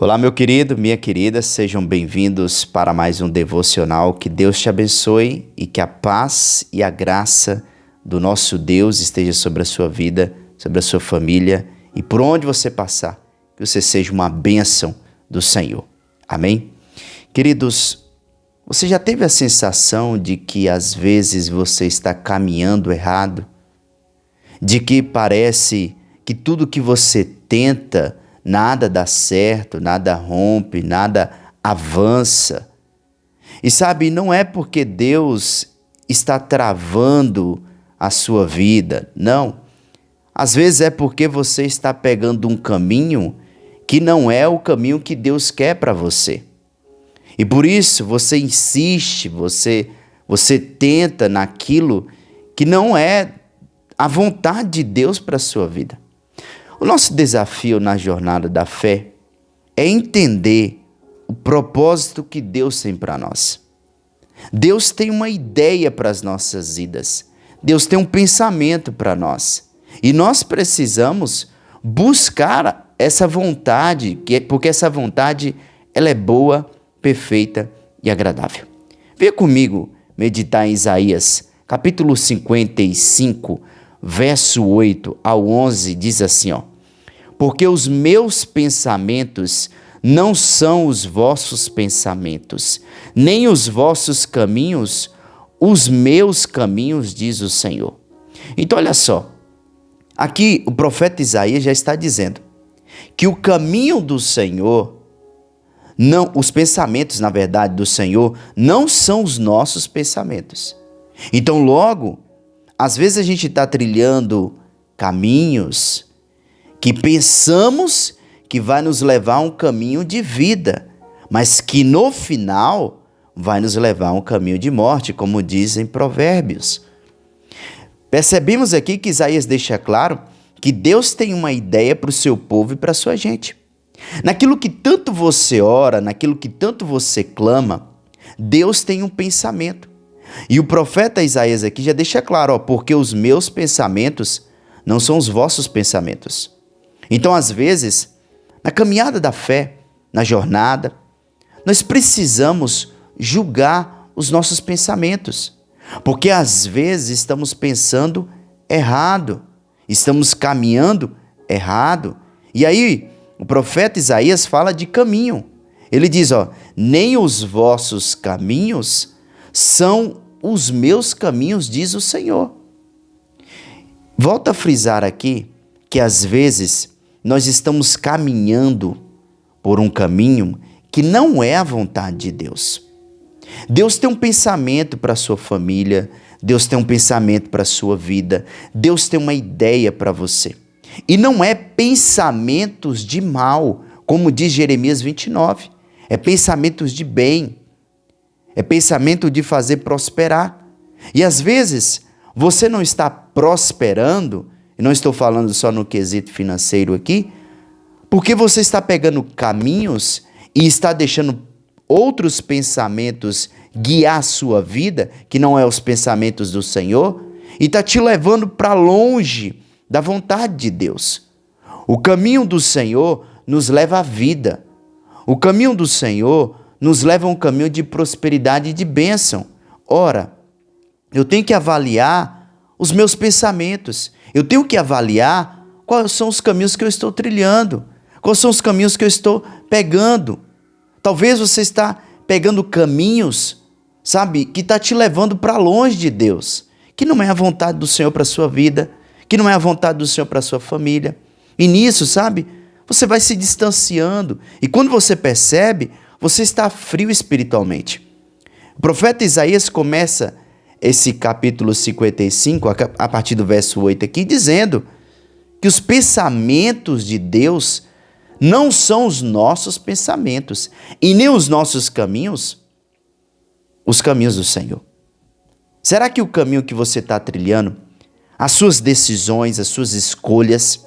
Olá, meu querido, minha querida, sejam bem-vindos para mais um devocional. Que Deus te abençoe e que a paz e a graça do nosso Deus esteja sobre a sua vida, sobre a sua família e por onde você passar, que você seja uma bênção do Senhor. Amém? Queridos, você já teve a sensação de que às vezes você está caminhando errado? De que parece que tudo que você tenta, nada dá certo, nada rompe, nada avança. E sabe, não é porque Deus está travando a sua vida, não. Às vezes é porque você está pegando um caminho que não é o caminho que Deus quer para você. E por isso você insiste, você tenta naquilo que não é a vontade de Deus para a sua vida. O nosso desafio na jornada da fé é entender o propósito que Deus tem para nós. Deus tem uma ideia para as nossas vidas. Deus tem um pensamento para nós. E nós precisamos buscar essa vontade, porque essa vontade ela é boa, perfeita e agradável. Venha comigo meditar em Isaías, capítulo 55, verso 8 ao 11, diz assim, porque os meus pensamentos não são os vossos pensamentos, nem os vossos caminhos, os meus caminhos, diz o Senhor. Então olha só, aqui o profeta Isaías já está dizendo que o caminho do Senhor, não, os pensamentos, na verdade, do Senhor, não são os nossos pensamentos. Então logo, às vezes a gente está trilhando caminhos que pensamos que vai nos levar a um caminho de vida, mas que no final vai nos levar a um caminho de morte, como dizem Provérbios. Percebemos aqui que Isaías deixa claro que Deus tem uma ideia para o seu povo e para a sua gente. Naquilo que tanto você ora, naquilo que tanto você clama, Deus tem um pensamento. E o profeta Isaías aqui já deixa claro, porque os meus pensamentos não são os vossos pensamentos. Então, às vezes, na caminhada da fé, na jornada, nós precisamos julgar os nossos pensamentos, porque às vezes estamos pensando errado, estamos caminhando errado. E aí, o profeta Isaías fala de caminho. Ele diz, nem os vossos caminhos são os meus caminhos, diz o Senhor. Volto a frisar aqui que às vezes nós estamos caminhando por um caminho que não é a vontade de Deus. Deus tem um pensamento para a sua família, Deus tem um pensamento para a sua vida, Deus tem uma ideia para você. E não é pensamentos de mal, como diz Jeremias 29, é pensamentos de bem. É pensamento de fazer prosperar. E às vezes você não está prosperando, e não estou falando só no quesito financeiro aqui, porque você está pegando caminhos e está deixando outros pensamentos guiar a sua vida, que não é os pensamentos do Senhor, e está te levando para longe da vontade de Deus. O caminho do Senhor nos leva à vida. O caminho do Senhor nos leva a um caminho de prosperidade e de bênção. Ora, eu tenho que avaliar os meus pensamentos. Eu tenho que avaliar quais são os caminhos que eu estou trilhando. Quais são os caminhos que eu estou pegando. Talvez você está pegando caminhos, sabe, que está te levando para longe de Deus. Que não é a vontade do Senhor para a sua vida. Que não é a vontade do Senhor para a sua família. E nisso, sabe, você vai se distanciando. E quando você percebe, você está frio espiritualmente. O profeta Isaías começa esse capítulo 55, a partir do verso 8 aqui, dizendo que os pensamentos de Deus não são os nossos pensamentos, e nem os nossos caminhos, os caminhos do Senhor. Será que o caminho que você está trilhando, as suas decisões, as suas escolhas,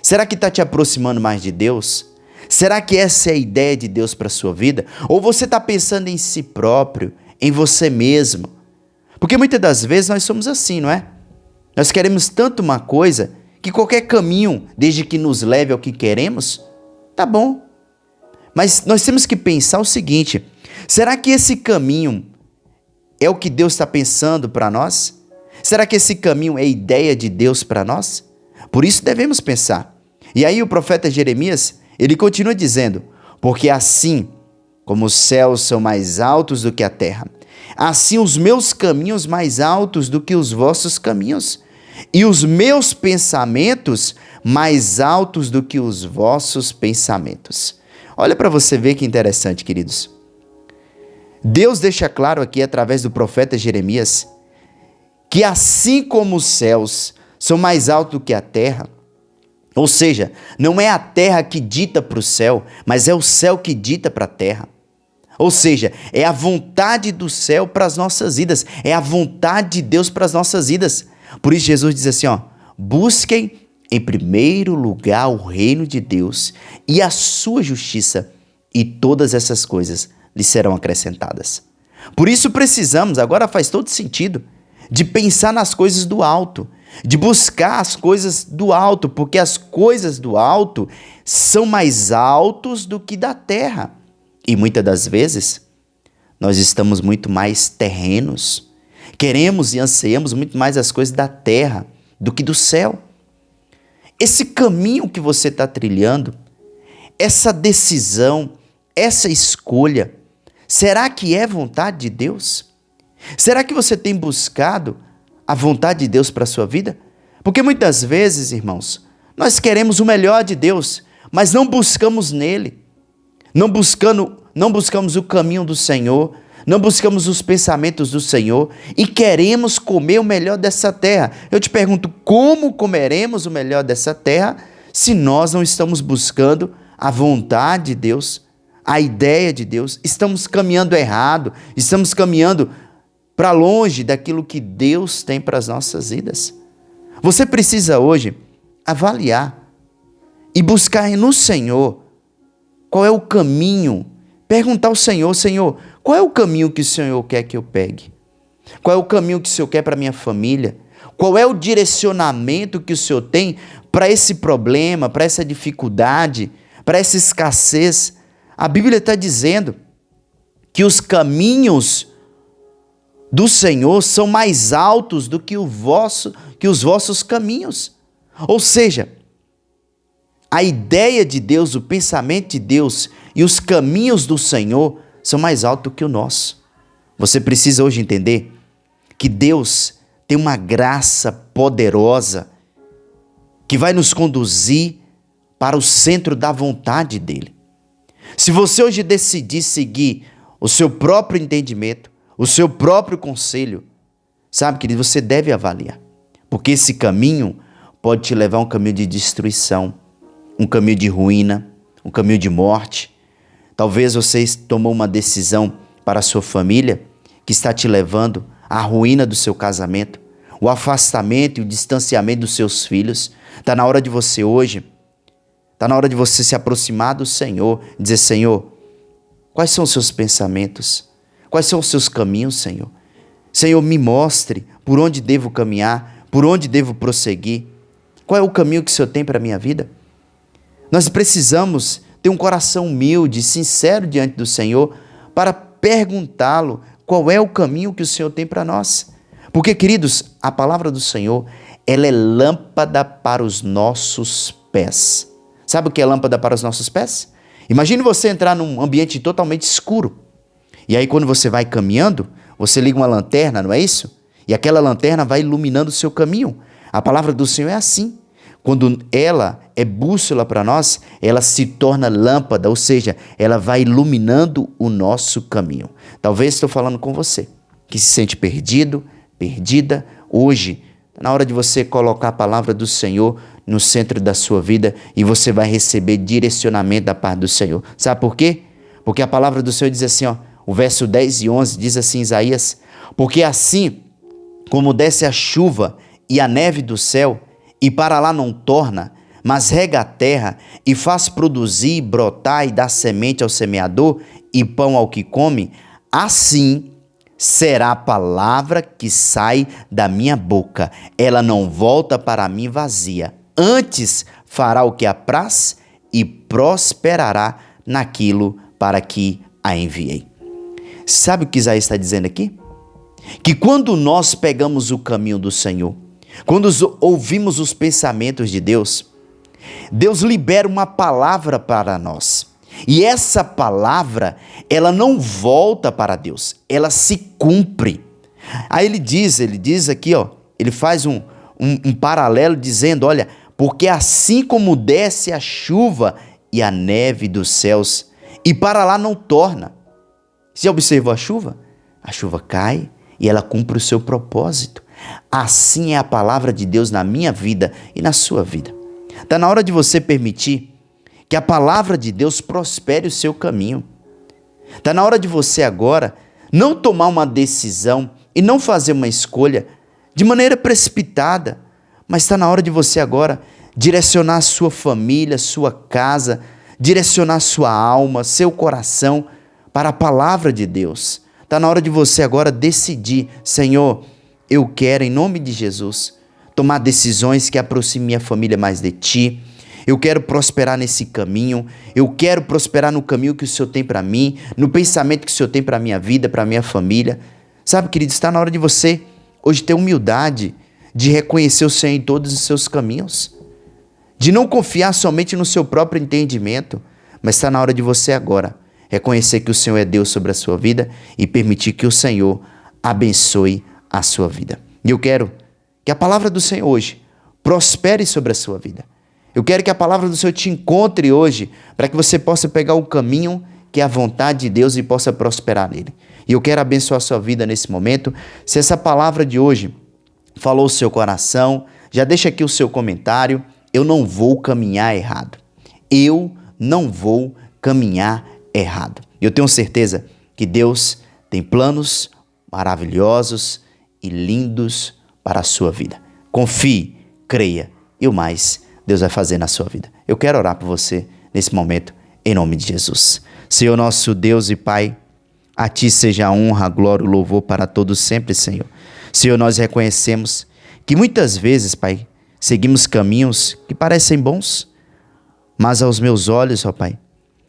será que está te aproximando mais de Deus? Será que essa é a ideia de Deus para a sua vida? Ou você está pensando em si próprio, em você mesmo? Porque muitas das vezes nós somos assim, não é? Nós queremos tanto uma coisa que qualquer caminho, desde que nos leve ao que queremos, tá bom. Mas nós temos que pensar o seguinte: será que esse caminho é o que Deus está pensando para nós? Será que esse caminho é a ideia de Deus para nós? Por isso devemos pensar. E aí o profeta Jeremias, ele continua dizendo: porque assim como os céus são mais altos do que a terra, assim os meus caminhos mais altos do que os vossos caminhos, e os meus pensamentos mais altos do que os vossos pensamentos. Olha para você ver que interessante, queridos. Deus deixa claro aqui, através do profeta Jeremias, que assim como os céus são mais altos do que a terra, ou seja, não é a terra que dita para o céu, mas é o céu que dita para a terra. Ou seja, é a vontade do céu para as nossas vidas, é a vontade de Deus para as nossas vidas. Por isso Jesus diz assim, busquem em primeiro lugar o reino de Deus e a sua justiça, e todas essas coisas lhes serão acrescentadas. Por isso precisamos, agora faz todo sentido, de pensar nas coisas do alto, de buscar as coisas do alto, porque as coisas do alto são mais altos do que da terra. E muitas das vezes, nós estamos muito mais terrenos, queremos e ansiamos muito mais as coisas da terra do que do céu. Esse caminho que você está trilhando, essa decisão, essa escolha, será que é vontade de Deus? Será que você tem buscado a vontade de Deus para a sua vida? Porque muitas vezes, irmãos, nós queremos o melhor de Deus, mas não buscamos nele. Não buscamos o caminho do Senhor, não buscamos os pensamentos do Senhor e queremos comer o melhor dessa terra. Eu te pergunto, como comeremos o melhor dessa terra se nós não estamos buscando a vontade de Deus, a ideia de Deus? Estamos caminhando errado, estamos caminhando para longe daquilo que Deus tem para as nossas vidas. Você precisa hoje avaliar e buscar no Senhor qual é o caminho. Perguntar ao Senhor, Senhor, qual é o caminho que o Senhor quer que eu pegue? Qual é o caminho que o Senhor quer para a minha família? Qual é o direcionamento que o Senhor tem para esse problema, para essa dificuldade, para essa escassez? A Bíblia está dizendo que os caminhos do Senhor são mais altos do que os vossos caminhos. Ou seja, a ideia de Deus, o pensamento de Deus e os caminhos do Senhor são mais altos do que o nosso. Você precisa hoje entender que Deus tem uma graça poderosa que vai nos conduzir para o centro da vontade dEle. Se você hoje decidir seguir o seu próprio entendimento, o seu próprio conselho, sabe, querido, você deve avaliar. Porque esse caminho pode te levar a um caminho de destruição, um caminho de ruína, um caminho de morte. Talvez você tomou uma decisão para a sua família que está te levando à ruína do seu casamento, o afastamento e o distanciamento dos seus filhos. Está na hora de você hoje, está na hora de você se aproximar do Senhor, dizer, Senhor, quais são os seus pensamentos? Quais são os seus caminhos, Senhor? Senhor, me mostre por onde devo caminhar, por onde devo prosseguir. Qual é o caminho que o Senhor tem para a minha vida? Nós precisamos ter um coração humilde, sincero diante do Senhor, para perguntá-lo qual é o caminho que o Senhor tem para nós. Porque, queridos, a palavra do Senhor, ela é lâmpada para os nossos pés. Sabe o que é lâmpada para os nossos pés? Imagine você entrar num ambiente totalmente escuro. E aí, quando você vai caminhando, você liga uma lanterna, não é isso? E aquela lanterna vai iluminando o seu caminho. A palavra do Senhor é assim. Quando ela é bússola para nós, ela se torna lâmpada, ou seja, ela vai iluminando o nosso caminho. Talvez estou falando com você, que se sente perdido, perdida. Hoje, na hora de você colocar a palavra do Senhor no centro da sua vida e você vai receber direcionamento da parte do Senhor. Sabe por quê? Porque a palavra do Senhor diz assim, o verso 10 e 11 diz assim, Isaías, porque assim como desce a chuva e a neve do céu, e para lá não torna, mas rega a terra e faz produzir, brotar e dar semente ao semeador e pão ao que come, assim será a palavra que sai da minha boca. Ela não volta para mim vazia, antes fará o que apraz e prosperará naquilo para que a enviei. Sabe o que Isaías está dizendo aqui? Que quando nós pegamos o caminho do Senhor, quando ouvimos os pensamentos de Deus, Deus libera uma palavra para nós. E essa palavra, ela não volta para Deus, ela se cumpre. Aí ele diz aqui, ó, ele faz um paralelo dizendo, olha, porque assim como desce a chuva e a neve dos céus, e para lá não torna. Você já observou a chuva? A chuva cai e ela cumpre o seu propósito. Assim é a palavra de Deus na minha vida e na sua vida. Está na hora de você permitir que a palavra de Deus prospere o seu caminho. Está na hora de você agora não tomar uma decisão e não fazer uma escolha de maneira precipitada, mas está na hora de você agora direcionar a sua família, sua casa, direcionar sua alma, seu coração para a palavra de Deus. Está na hora de você agora decidir, Senhor, eu quero em nome de Jesus tomar decisões que aproximem minha família mais de Ti. Eu quero prosperar nesse caminho, eu quero prosperar no caminho que o Senhor tem para mim, no pensamento que o Senhor tem para a minha vida, para a minha família. Sabe, querido, está na hora de você hoje ter humildade de reconhecer o Senhor em todos os seus caminhos, de não confiar somente no seu próprio entendimento, mas está na hora de você agora reconhecer que o Senhor é Deus sobre a sua vida e permitir que o Senhor abençoe a sua vida. E eu quero que a palavra do Senhor hoje prospere sobre a sua vida. Eu quero que a palavra do Senhor te encontre hoje para que você possa pegar o caminho que é a vontade de Deus e possa prosperar nele. E eu quero abençoar a sua vida nesse momento. Se essa palavra de hoje falou o seu coração, já deixa aqui o seu comentário. Eu não vou caminhar errado. Eu não vou caminhar errado. Eu tenho certeza que Deus tem planos maravilhosos e lindos para a sua vida. Confie, creia e o mais Deus vai fazer na sua vida. Eu quero orar por você nesse momento, em nome de Jesus. Senhor nosso Deus e Pai, a Ti seja a honra, a glória e o louvor para todos sempre, Senhor. Senhor, nós reconhecemos que muitas vezes, Pai, seguimos caminhos que parecem bons, mas aos meus olhos, ó Pai,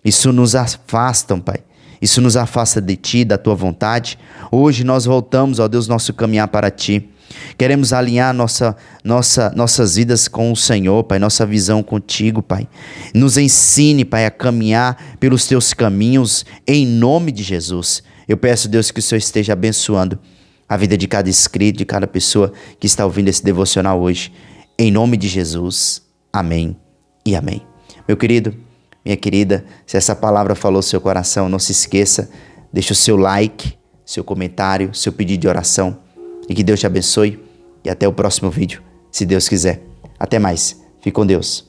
isso nos afasta, Pai. Isso nos afasta de Ti, da Tua vontade. Hoje nós voltamos, ó Deus, nosso caminhar para Ti. Queremos alinhar nossas vidas com o Senhor, Pai, nossa visão contigo, Pai. Nos ensine, Pai, a caminhar pelos Teus caminhos, em nome de Jesus. Eu peço, Deus, que o Senhor esteja abençoando a vida de cada inscrito, de cada pessoa que está ouvindo esse devocional hoje. Em nome de Jesus. Amém e amém. Meu querido, minha querida, se essa palavra falou seu coração, não se esqueça, deixa o seu like, seu comentário, seu pedido de oração. E que Deus te abençoe e até o próximo vídeo, se Deus quiser. Até mais. Fique com Deus.